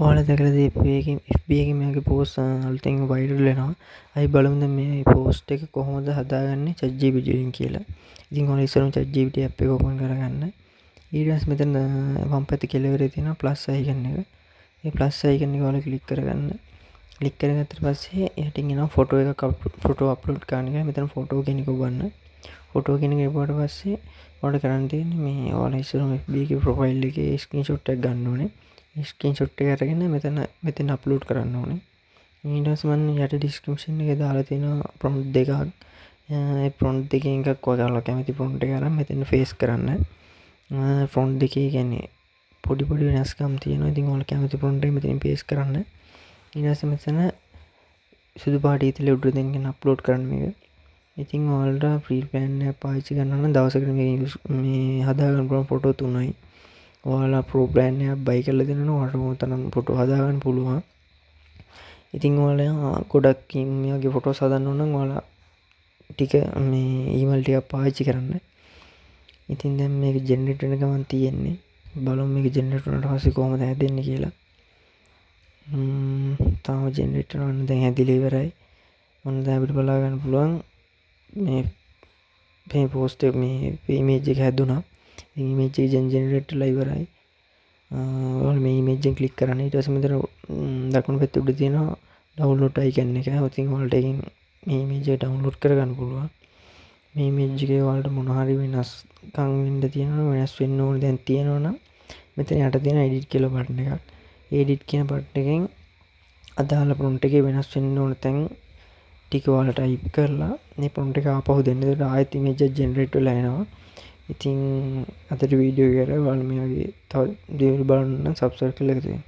ඔයාලා දැකලා FB එකේ මගේ පෝස්ට් අලුතෙන් වයිරල් වෙනවා. අයි බලමු දැන් මේ පෝස්ට් එක කොහොමද හදාගන්නේ ChatGPT වලින් කියලා. ඉතින් ඔයාලා ඉස්සරහම ChatGPT app එක ඕපන් කරගන්න. ඊට පස්සේ මෙතන වම් පැත්තේ කෙළවරේ තියෙනවා ප්ලස් අයිකන් එක. මේ ප්ලස් අයිකන් එක ඔයාලා ක්ලික් කරගන්න. ක්ලික් කරගත්තට පස්සේ යටින් එනවා ෆොටෝ අප්ලෝඩ් කරන්න කියලා. මෙතන ෆොටෝ කියන එක ඔබන්න. ෆොටෝ කියන එක එපුවාට පස්සේ ඔයාලට කරන්න තියෙන්නේ මේ ඔයාලා ඉස්සරහම FB එකේ ප්‍රොෆයිල් එකේ ස්ක්‍රීන්ෂොට් එකක් ගන්න ඕනේ. ස්ක්‍රීන්ෂොට් එක අරගෙන මෙතන අප්ලෝඩ් කරන්න ඕනේ. ඊට පස්සේ මම යට ඩිස්ක්‍රිප්ෂන් එකේ දාලා තියෙනවා ප්‍රොම්ප්ට් දෙකක්. ඒ ප්‍රොම්ප්ට් දෙකෙන් එකක් ඔයාලා කැමති ප්‍රොම්ප්ට් එක අරන් මෙතන ෆේස් කරන්න. ප්‍රොම්ප්ට් දෙකේ කියන්නේ පොඩි වෙනස්කම් තියෙනවා. ඉතින් ඔයාලා කැමති ප්‍රොම්ප්ට් එක මෙතනින් පේස්ට් කරන්න. ඊට පස්සේ මෙතන සුදු පාට ඉතලේ උඩ දෙන්න අප්ලෝඩ් කරන්න මේක. ඉතින් ඔයාලට ෆ්‍රී ප්ලෑන් එක පාවිච්චි කරනවා නම් දවසකට මේ හදාගන්න පුළුවන් ෆොටෝ 3යි. ඔයාලා ප්‍රෝ ප්ලෑන් එකක් බයි කරලා දෙනවා ඔයාලට ඕන තරම් ෆොටෝ හදාගන්න පුළුවන්. ඉතින් ඔයාලා ගොඩක් මේ වගේ ෆොටෝස් හදන්න ඕන නම් ඔයාලා ටික මේ ඊමේල් ටිකක් පාවිච්චි කරන්න. ඉතින් දැන් මේක ජෙනරේට් වෙන ගමන් තියෙන්නේ. බලමු මේක ජෙනරේට් වුණාට පස්සේ කොහොමද හැදෙන්නේ කියලා. තාම ජෙනරේට් වෙනවන්න දැන් හැදිලා ඉවරයි. මොන දැන් අපිට බලා ගන්න පුළුවන් මේ පෝස්ට් එක මේ ඉමේජ් එක හැදුනා. ඉතින් ඉමේජ් එක ජෙනරේට් වෙලා ඉවරයි. ඔයාලා මේ ඉමේජ් එක ක්ලික් කරන්න. ඊට පස්සේ මෙතන දකුණු පැත්තේ උඩ තියෙනවා ඩවුන්ලෝඩ් අයිකන් එක. ඉතින් ඔයාලට එකෙන් මේ ඉමේජ් එක ඩවුන්ලෝඩ් කරගන්න පුළුවන්. මේ ඉමේජ් එකේ ඔයාලට මොන හරි වෙනස්කම් වෙන්න තියෙනවා වෙනස් වෙන්න ඕන දැන් තියෙනවනම් මෙතන යට තියෙන edit කියලා බටන් එකක්. edit කියන බටන් එකෙන් අදාළ ප්‍රොම්ප්ට් එකේ වෙනස් වෙන්න ඕන තැන් ටික ඔයාලා ටයිප් කරලා මේ ප්‍රොම්ප්ට් එක ආපහු දෙන්න. ඒකට ආයෙත් ඉමේජ් එක ජෙනරේට් වෙලා එනවා. ඉතින් අදට වීඩියෝ එක ඔයාලා මේ වගේ තව දේවල් බලන්න නම් සබ්ස්ක්‍රයිබ් කරලා ඉන්න.